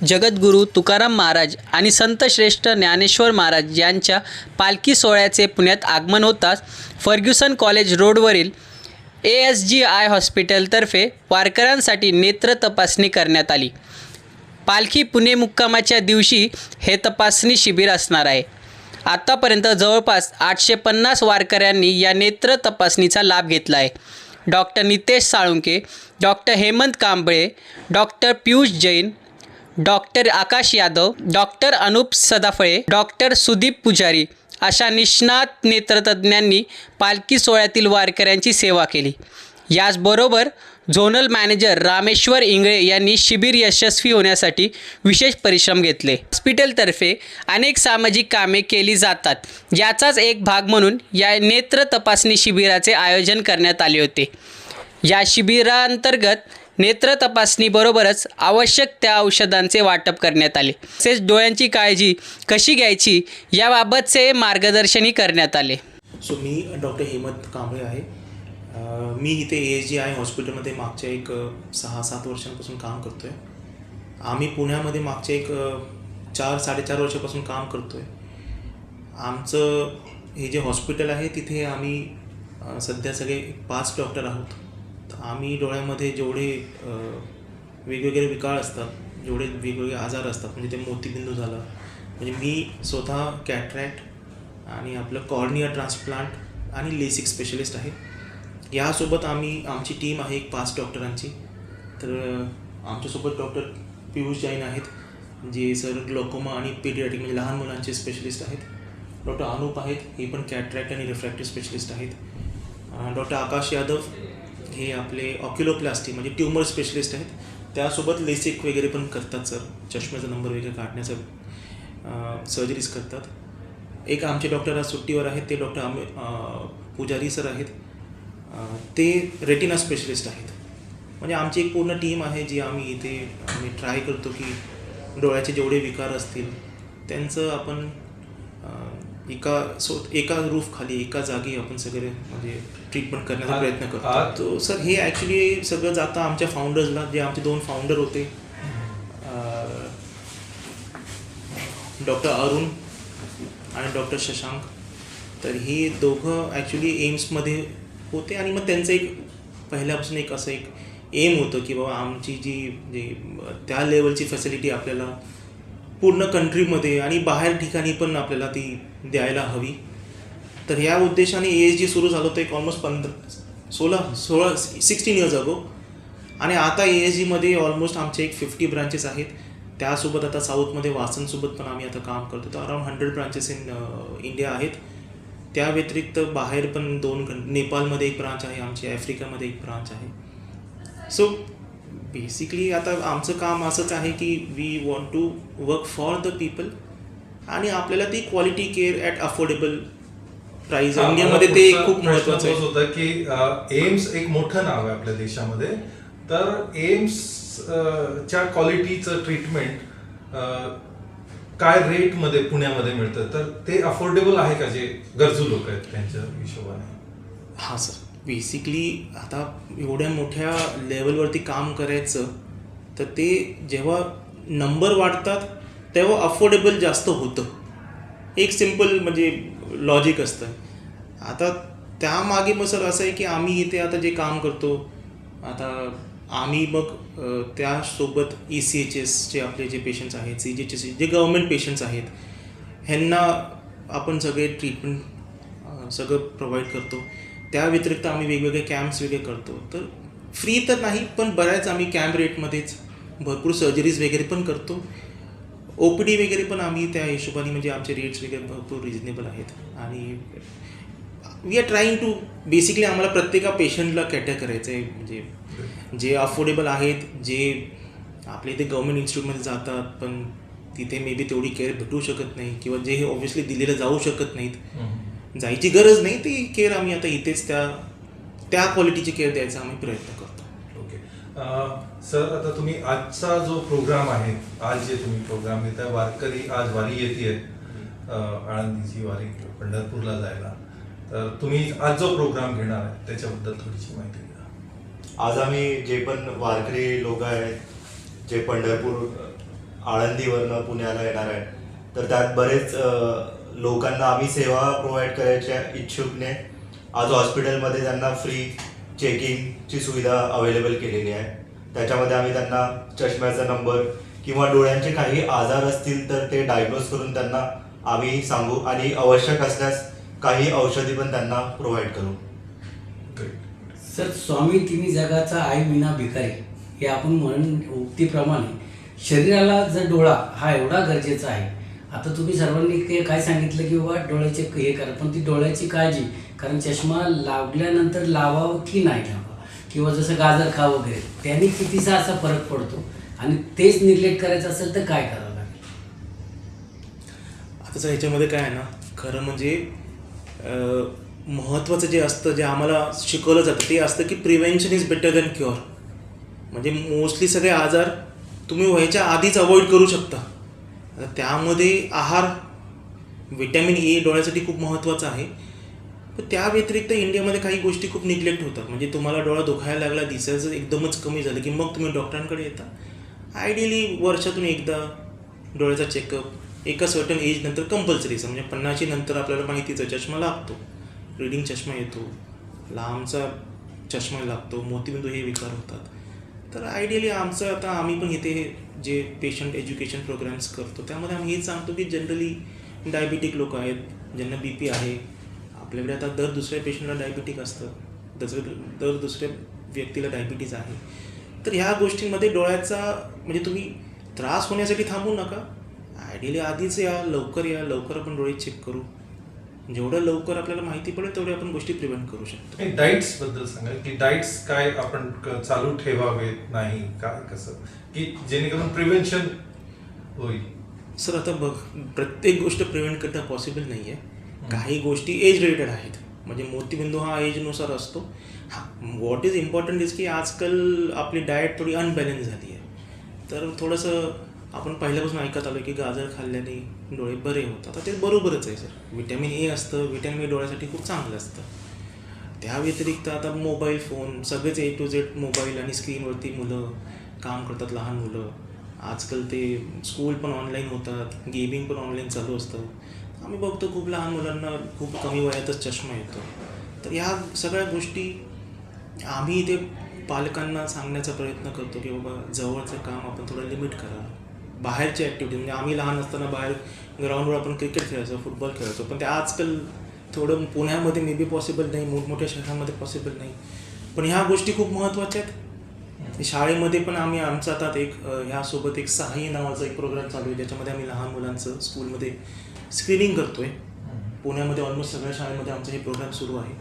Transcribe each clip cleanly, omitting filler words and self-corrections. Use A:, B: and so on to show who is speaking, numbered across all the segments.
A: जगद्गुरू तुकाराम महाराज आणि संत श्रेष्ठ ज्ञानेश्वर महाराज यांच्या पालखी सोहळ्याचे पुण्यात आगमन होताच फर्ग्युसन कॉलेज रोडवरील ASGI हॉस्पिटलतर्फे वारकऱ्यांसाठी नेत्र तपासणी करण्यात आली. पालखी पुणे मुक्कामाच्या दिवशी हे तपासणी शिबिर असणार आहे. आतापर्यंत जवळपास 850 वारकऱ्यांनी या नेत्र तपासणीचा लाभ घेतला आहे. Doctor Nitesh Salunkhe, doctor Hemant Kamble, doctor Piyush Jain, doctor Akash Yadav, doctor Anup Sadaphale, doctor Sudeep Pujari अशा निष्णात नेत्रतज्ञांनी पालखी सोहळ्यातील वारकऱ्यांची सेवा केली. याचबरोबर झोनल मॅनेजर रामेश्वर इंगळे यांनी शिबिर यशस्वी होण्यासाठी विशेष परिश्रम घेतले. हॉस्पिटलतर्फे अनेक सामाजिक कामे केली जातात. याचाच एक भाग म्हणून या नेत्र तपासणी शिबिराचे आयोजन करण्यात आले होते. या शिबिरांतर्गत नेत्र तपासणीबरोबरच आवश्यक त्या औषधांचे वाटप करण्यात आले. तसेच डोळ्यांची काळजी कशी घ्यायची याबाबतचे मार्गदर्शनही करण्यात आले.
B: मी डॉक्टर हेमंत कांबळे आहे. मी इथे ASGI हॉस्पिटलमध्ये मागच्या एक 6-7 वर्षांपासून काम करतो आहे. आम्ही पुण्यामध्ये मागच्या एक 4-4.5 वर्षापासून काम करतो आहे. आमचं हे जे हॉस्पिटल आहे तिथे आम्ही सध्या सगळे 5 डॉक्टर आहोत. तर आम्ही डोळ्यामध्ये जेवढे वेगवेगळे विकार असतात, जेवढे वेगवेगळे आजार असतात, म्हणजे ते मोतीबिंदू झाला, म्हणजे मी स्वतः कॅटरॅक्ट आणि आपलं कॉर्निया ट्रान्सप्लांट आणि लेसिक स्पेशलिस्ट आहे. यासोबत आमची टीम आहे एक 5 डॉक्टरांची. तर आमच्यासोबत डॉक्टर पियुष जैन आहेत, जे सर ग्लोकोमा आणि पीडियाट्रिक म्हणजे लहान मुलांचे स्पेशलिस्ट आहेत. डॉक्टर अनुप आहेत, हे पण कॅटरॅक्ट आणि रिफ्रॅक्टिव्ह स्पेशलिस्ट आहेत. डॉक्टर आकाश यादव हे आपले ऑक्युलोप्लास्टी म्हणजे ट्यूमर स्पेशलिस्ट आहेत. त्यासोबत लेसिक वगैरे पण करतात सर, चष्म्याचा नंबर वगैरे काढण्याचं सर्जरीज करतात. एक आमचे डॉक्टर आज सुट्टीवर आहेत, ते डॉक्टर पुजारी सर आहेत, ते रेटिना स्पेशलिस्ट आहेत. म्हणजे आमची एक पूर्ण टीम आहे जी आम्ही ट्राय करतो की डोळ्याचे जेवढे विकार असतील त्यांचं आपण एका रूफ खाली एका जागी आपण सगळे म्हणजे ट्रीटमेंट करण्याचा प्रयत्न करतो. तो सर हे ॲक्च्युली सगळं जातं आमच्या फाउंडर्सला, जे आमचे 2 फाउंडर होते, डॉक्टर अरुण आणि डॉक्टर शशांक. तर हे दोघं ॲक्च्युली एम्समध्ये होते आणि मग त्यांचं एक पहिल्यापासून एक असं एक एम होतं की बाबा आमची जी त्या लेवलची फॅसिलिटी आपल्याला पूर्ण कंट्रीमध्ये आणि बाहेर ठिकाणी पण आपल्याला ती द्यायला हवी. तर ह्या उद्देशाने ASG सुरू झालं होतं एक ऑलमोस्ट 16 इयर्स अगो. आणि आता ASGमध्ये ऑलमोस्ट आमचे एक 50 ब्रांचेस आहेत. त्यासोबत आता साऊथमध्ये वासनसोबत पण आम्ही आता काम करतो. तर अराउंड 100 ब्रांचेस इन इंडिया आहेत. त्या व्यतिरिक्त बाहेर पण 2 नेपाळमध्ये एक ब्रांच आहे आमची, आफ्रिकामध्ये एक ब्रांच आहे. सो बेसिकली आता आमचं काम असंच आहे की we want to work for the people आणि आपल्याला ती quality care at affordable price. इंडियामध्ये ते खूप महत्त्वाचं
C: होतं की एम्स एक मोठं नाव आहे आपल्या देशामध्ये. तर एम्सच्या क्वालिटीचं ट्रीटमेंट काय रेटमध्ये पुण्यामध्ये मिळतं, तर ते अफोर्डेबल आहे का जे गरजू लोक आहेत त्यांच्या हिशोबाने?
B: हां सर, बेसिकली आता एवढ्या मोठ्या लेवलवरती काम करायचं तर ते जेव्हा नंबर वाढतात तेव्हा अफोर्डेबल जास्त होतं. एक सिम्पल म्हणजे लॉजिक असतं. आता त्यामागे मग सर असं आहे की आम्ही इथे आता जे काम करतो, आता आम्ही मग त्यासोबत ECHSचे आपले जे पेशंट्स आहेत, CGHS जे गव्हर्मेंट पेशंट्स आहेत, ह्यांना आपण सगळे ट्रीटमेंट सगळं प्रोव्हाइड करतो. त्या व्यतिरिक्त आम्ही वेगवेगळे कॅम्प्स वगैरे करतो. तर फ्री तर नाही, पण बऱ्याच आम्ही कॅम्प रेटमध्येच भरपूर सर्जरीज वगैरे पण करतो. OPD वगैरे पण आम्ही त्या हिशोबाने म्हणजे आमचे रेट्स वगैरे भरपूर रिजनेबल आहेत. आणि we are trying to basically आम्हाला प्रत्येका पेशंटला कॅटर करायचं आहे. म्हणजे जे अफोर्डेबल आहेत, जे आपल्या इथे गव्हर्मेंट इन्स्टिट्यूटमध्ये जातात पण तिथे मे बी तेवढी केअर भेटू शकत नाही, किंवा जे हे ऑब्व्हियसली दिलेलं जाऊ शकत नाहीत, जायची गरज नाही, ती केअर आम्ही आता इथेच त्या क्वालिटीची केअर द्यायचा आम्ही प्रयत्न करतो.
C: ओके सर, आता तुम्ही आजचा जो प्रोग्राम आहे, आज जे तुम्ही प्रोग्राम घेताय, वारकरी आज वारी येते आळंदीची वारी पंढरपूरला जायला, तर तुम्ही आज जो प्रोग्राम घेणार आहे त्याच्याबद्दल थोडीशी माहिती द्या.
D: आज आम्ही जे पण वारकरी लोक आहेत जे पंढरपूर आळंदीवरनं पुण्याला येणार आहे. तर त्यात बरेच लोकांना आम्ही सेवा प्रोव्हाइड करायच्या इच्छुकने आज हॉस्पिटलमध्ये त्यांना फ्री चेकिंगची सुविधा अवेलेबल केलेली आहे. त्याच्यामध्ये आम्ही त्यांना चष्म्याचा नंबर किंवा डोळ्यांचे काही आजार असतील तर ते डायग्नोज करून त्यांना आम्ही सांगू आणि आवश्यक असल्यास काही औषधी पण त्यांना प्रोव्हाइड करू.
E: सर, स्वामी तिन्ही जगाचा आई विना भिकारी हे आपण उक्तीप्रमाणे शरीराला जर डोळा हा एवढा गरजेचा आहे. आता तुम्ही सर्वांनी काय सांगितलं की बाबा डोळ्याचे हे करा, पण ती डोळ्याची काळजी, कारण चष्मा लावल्यानंतर लावावं की नाही लावावं, किंवा जसं गाजर खा वगैरे, त्याने कितीसा असा फरक पडतो आणि तेच निग्लेक्ट करायचं असेल तर काय करावं लागेल?
B: आता सर ह्याच्यामध्ये काय आहे ना, खरं म्हणजे महत्त्वाचं जे असतं, जे आम्हाला शिकवलं जातं ते असतं की prevention is better than cure. म्हणजे मोस्टली सगळे आजार तुम्ही व्हायच्या आधीच अवॉइड करू शकता. आता त्यामध्ये आहार, व्हिटॅमिन ए डोळ्यासाठी खूप महत्त्वाचं आहे. पण त्या व्यतिरिक्त इंडियामध्ये काही गोष्टी खूप निग्लेक्ट होतात. म्हणजे तुम्हाला डोळा दुखायला लागला, दिसायचं एकदमच कमी झालं की मग तुम्ही डॉक्टरांकडे येता. आयडियली वर्षातून एकदा डोळ्याचा चेकअप एका सर्टन एज नंतर कंपल्सरीचा, म्हणजे 50 नंतर आपल्याला माहितीचं चष्मा लागतो, रीडिंग चष्मा येतो, लांबचा चष्मा लागतो, मोतीबिंदू हे विकार होतात. तर आयडियली आमचं आता आम्ही पण इथे जे पेशंट एज्युकेशन प्रोग्राम्स करतो त्यामध्ये आम्ही हेच सांगतो की जनरली डायबिटिक लोक आहेत, ज्यांना BP आहे. आपल्याकडे आता दर दुसऱ्या पेशंटला डायबिटिक असतं, दर दुसऱ्या व्यक्तीला डायबिटीज आहे. तर ह्या गोष्टींमध्ये डोळ्याचा म्हणजे तुम्ही त्रास होण्यासाठी थांबू नका. आयडियली आधीच या, लवकर आपण डोळे चेक करू. जेवढं लवकर आपल्याला माहिती पडेल तेवढे आपण गोष्टी प्रिव्हेंट करू शकतो.
C: डाईट्स बद्दल सांगा की डाईट्स काय आपण चालू ठेवावेत नाही काय, कसं की जेणेकरून प्रिव्हेन्शन होईल?
B: सर आता बघ, प्रत्येक गोष्ट प्रिव्हेंट करणं पॉसिबल नाही आहे. काही गोष्टी एज रिलेटेड आहेत, म्हणजे मोतीबिंदू हा एजनुसार असतो. हां, व्हॉट इज इम्पॉर्टंट इज की आजकाल आपली डाएट थोडी अनबॅलन्स झाली आहे. तर थोडंसं आपण पहिल्यापासून ऐकत आलो की गाजर खाल्ल्याने डोळे बरे होतात. आता ते बरोबरच आहे सर. व्हिटॅमिन ए असतं, व्हिटॅमिन ए डोळ्यासाठी खूप चांगलं असतं. त्या व्यतिरिक्त आता मोबाईल फोन, सगळेच A to Z मोबाईल आणि स्क्रीनवरती मुलं काम करतात, लहान मुलं. आजकाल ते स्कूल पण ऑनलाईन होतात, गेमिंग पण ऑनलाईन चालू असतं. आम्ही बघतो खूप लहान मुलांना खूप कमी वयातच चष्मा येतो. तर ह्या सगळ्या गोष्टी आम्ही ते पालकांना सांगण्याचा प्रयत्न करतो की बाबा जवळचं काम आपण थोडं लिमिट करा. बाहेरची ॲक्टिव्हिटी, म्हणजे आम्ही लहान असताना बाहेर ग्राउंडवर आपण क्रिकेट खेळायचो, फुटबॉल खेळायचो, पण ते आजकाल थोडं पुण्यामध्ये मे बी पॉसिबल नाही, मोठमोठ्या शहरांमध्ये पॉसिबल नाही. पण ह्या गोष्टी खूप महत्त्वाच्या आहेत. शाळेमध्ये पण आम्ही आमचा आता ह्यासोबत एक साही नावाचा एक प्रोग्राम चालू आहे, ज्याच्यामध्ये आम्ही लहान मुलांचं स्कूलमध्ये स्क्रीनिंग करतो आहे. पुण्यामध्ये ऑलमोस्ट सगळ्या शाळेमध्ये आमचा हे प्रोग्राम सुरू आहे.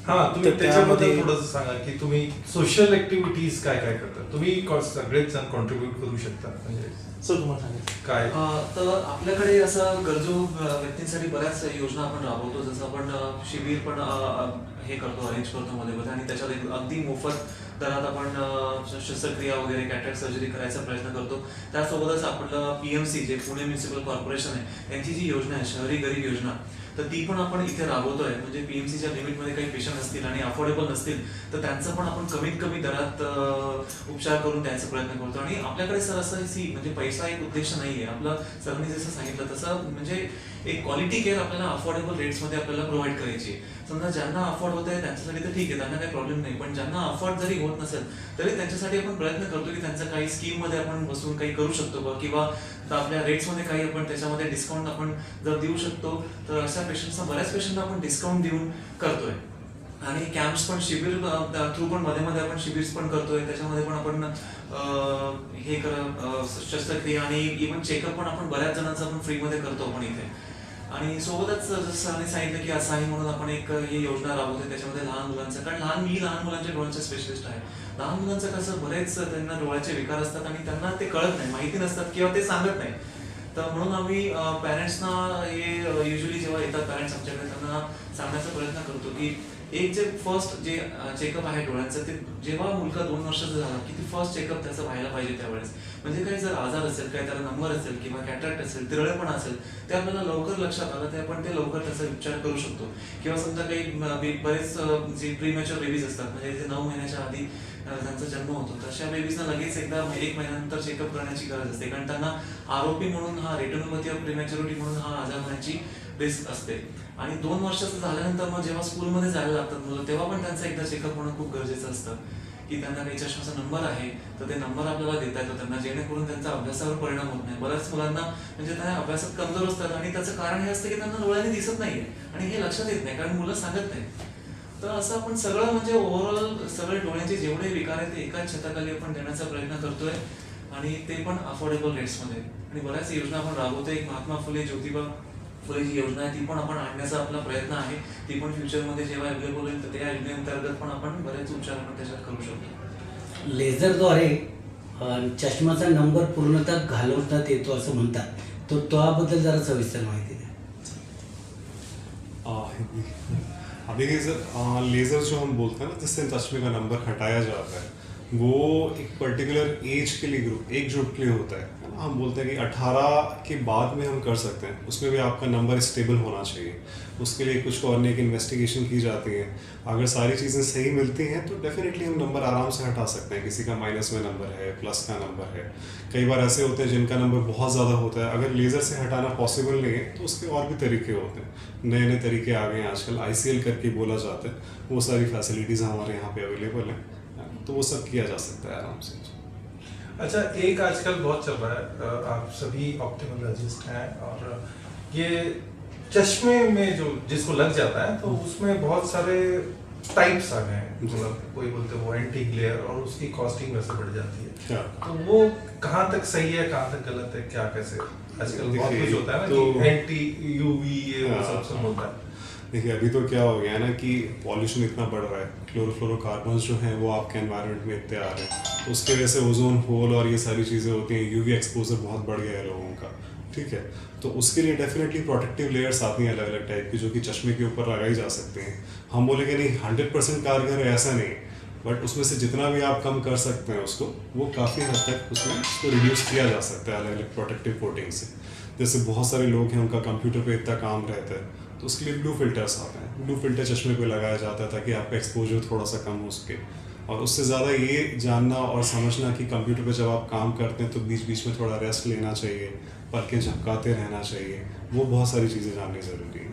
C: हां, तुम्ही त्याच्यामध्ये थोडंसं सांगा की तुम्ही सोशल ऍक्टिव्हिटीज काय काय करता? तुम्ही सगळेच जण कॉन्ट्रीब्युट करू शकता, म्हणजे
B: सर तुम्हाला सांगायचं
C: काय?
F: तर आपल्याकडे असं गरजू व्यक्तींसाठी बऱ्याच योजना आपण राबवतो. जसं आपण शिबिर पण हे करतो, अरेंज करतो मध्ये, आणि त्याच्यात अगदी मोफत दरात आपण शस्त्रक्रिया वगैरे, कॅटरॅक्ट सर्जरी करायचा प्रयत्न करतो. त्यासोबतच आपलं PMC जे पुणे म्युनिसिपल कॉर्पोरेशन आहे, त्यांची जी योजना आहे शहरी गरीब योजना, तर ती पण आपण इथे राबवतोय. म्हणजे PMCच्या लिमिटमध्ये काही पेशंट असतील आणि अफोर्डेबल नसतील तर त्यांचं पण आपण कमीत कमी दरात उपचार करून द्यायचा प्रयत्न करतो. आणि आपल्याकडे सर असं म्हणजे पैसा एक उद्देश नाहीये. आपलं सरांनी जसं सांगितलं तसं म्हणजे एक क्वालिटी केअर आपल्याला अफोर्डेबल रेट्समध्ये आपल्याला प्रोव्हाइड करायची. समजा ज्यांना अफोर्ड होत आहे त्यांच्यासाठी तर ठीक आहे, त्यांना काही प्रॉब्लेम नाही. पण ज्यांना अफोर्ड जरी होत नसेल तरी त्यांच्यासाठी आपण प्रयत्न करतो की त्यांचं काही स्कीममध्ये आपण बसून काही करू शकतो किंवा आपल्या रेट्समध्ये काही आपण त्याच्यामध्ये डिस्काउंट आपण जर देऊ शकतो तर अशा पेशंट्सना, बऱ्याच पेशंटना आपण डिस्काउंट देऊन करतोय. आणि कॅम्प्स पण, शिबिर थ्रू पण मध्ये आपण शिबिर पण करतोय. त्याच्यामध्ये पण आपण शस्त्रक्रिया आणि इव्हन चेकअप पण आपण बऱ्याच जणांचं आपण फ्रीमध्ये करतो आपण इथे. आणि सोबतच जसं सरांनी सांगितलं की असाही म्हणून आपण एक ही योजना राबवतोय, त्याच्यामध्ये लहान मुलांचं, कारण मी लहान मुलांच्या डोळ्यांचे स्पेशलिस्ट आहे. लहान मुलांचं कसं बरेच त्यांना डोळ्याचे विकार असतात आणि त्यांना ते कळत नाही, माहिती नसतात किंवा ते सांगत नाही. तर म्हणून आम्ही पॅरेंट्सना हे युजली जेव्हा येतात पॅरेंट्स आमच्याकडे, त्यांना सांगण्याचा प्रयत्न करतो की एक जे फर्स्ट जे चेकअप आहे डोळ्यांचं, ते जेव्हा मुलगा 2 वर्षाचा झाला की ते फर्स्ट चेकअप त्याचं व्हायला पाहिजे त्यावेळेस. म्हणजे काही जर आजार असेल, काही त्याला नंबर असेल किंवा कॅटरॅक्ट असेल, तिरळेपण असेल, ते आपल्याला लवकर लक्षात आलं तर आपण ते लवकर त्याचा उपचार करू शकतो. किंवा समजा काही बरेच जे प्रीमॅच्युअर बेबीज असतात, म्हणजे जे 9 महिन्याच्या आधी त्यांचा जन्म होतो तशा बेबीजना लगेच एकदा 1 महिन्यानंतर चेकअप करण्याची गरज असते, कारण त्यांना आरोपी म्हणून हा रेटिनोपॅथी ऑफ प्रीमॅच्युरिटी म्हणून हा आजार होण्याची रिस्क असते. आणि 2 वर्षाचं झाल्यानंतर मग जेव्हा स्कूलमध्ये जायला लागतात मुलं, तेव्हा पण त्यांचं एकदा चेकअप होणं खूप गरजेचं असतं, की त्यांना काही चष्माचा नंबर आहे तर ते नंबर आपल्याला देता येतो त्यांना, जेणेकरून त्यांचा अभ्यासावर परिणाम होत नाही. बऱ्याच मुलांना म्हणजे त्या अभ्यासात कमजोर असतात आणि त्याचं कारण हे असतं की त्यांना डोळ्याने दिसत नाहीये आणि हे लक्षात येत नाही, कारण मुलं सांगत नाही. तर असं आपण सगळं म्हणजे ओव्हरऑल सगळे डोळ्यांचे जेवढे विकार आहेत ते एकाच छताखाली आपण देण्याचा प्रयत्न करतोय, आणि ते पण अफोर्डेबल रेट्समध्ये. आणि बऱ्याच योजना आपण राबवतोय. एक महात्मा फुले ज्योतिबा फुले जी योजना आहे ती पण आपण आणण्याचा आपला प्रयत्न आहे. ती पण फ्युचरमध्ये जेव्हा अवेलेबल होईल तर त्या योजनेअंतर्गत पण आपण बरेच उपचार आपण त्याच्यात करू शकतो.
E: लेझरद्वारे चष्माचा नंबर पूर्णतः घालवण्यात येतो असं म्हणतात, तो त्याबद्दल जरा सविस्तर माहिती द्या.
G: अब देखिए सर, लेज़र जो हम बोलते हैं ना जिससे चश्मे का नंबर हटाया जाता है, वो एक पर्टिकुलर एज के लिए एक ग्रुप के लिए होता है ना. हम बोलते हैं कि 18 के बाद में हम कर सकते हैं, उसमें भी आपका नंबर स्टेबल होना चाहिए. उसके लिए कुछ और एक इन्वेस्टिगेशन की जाती है. अगर सारी चीज़ें सही मिलती हैं तो डेफिनेटली हम नंबर आराम से हटा सकते हैं. किसी का माइनस में नंबर है, प्लस का नंबर है. कई बार ऐसे होते हैं जिनका नंबर बहुत ज़्यादा होता है, अगर लेज़र से हटाना पॉसिबल नहीं है तो उसके और भी तरीके होते हैं. नए नए तरीके आ गए हैं आजकल, ICL करके बोला जाता है. वो सारी फैसिलिटीज़ हमारे यहाँ पे अवेलेबल हैं, तो वो सब किया जा सकता है आराम से.
C: अच्छा, एक आजकल बहुत चल रहा है, आप सभी ऑप्टिमोलॉजिस्ट हैं और ये चश्मे में जो जिसको लग जाता है तो उसमें बहुत सारे टाइप्स आ गए हैं. मतलब कोई बोलते हैं वो एंटी ग्लेयर और उसकी कॉस्टिंग वैसे बढ़ जाती है.
G: क्या
C: तो वो कहाँ तक सही है, कहाँ तक गलत है, क्या कैसे आजकल बहुत कुछ होता है ना
G: तो-
C: कि एंटी UV ये वो
G: हाँ,
C: सब होता है.
G: देखिए अभी तो क्या हो गया है ना कि पॉल्यूशन इतना बढ़ रहा है, क्लोरोफ्लोरोकार्बन्स जो हैं वो आपके एनवायरनमेंट में इतने आ रहे हैं, तो उसकी वजह से ओजोन होल और ये सारी चीज़ें होती हैं. UV एक्सपोजर बहुत बढ़ गया है लोगों का. ठीक है, तो उसके लिए डेफिनेटली प्रोटेक्टिव लेयर्स आती हैं अलग अलग टाइप की, जो कि चश्मे के ऊपर लगाई जा सकती हैं. हम बोलेंगे नहीं 100% कारगर है ऐसा नहीं, बट उसमें से जितना भी आप कम कर सकते हैं उसको, वो काफ़ी हद तक उसमें उसको रिड्यूस किया जा सकता है अलग अलग प्रोटेक्टिव कोटिंग से. जैसे बहुत सारे लोग हैं उनका कंप्यूटर पे इतना काम रहता है, तो उसके लिए ब्लू फिल्टर्स आते हैं. ब्लू फिल्टर चश्मे पे लगाया जाता है ताकि आपका एक्सपोजर थोड़ा सा कम हो सके. और उससे ज़्यादा ये जानना और समझना कि कंप्यूटर पे जब आप काम करते हैं तो बीच बीच में थोड़ा रेस्ट लेना चाहिए, पलकें झपकाते रहना चाहिए, वो बहुत सारी चीज़ें जाननी ज़रूरी है.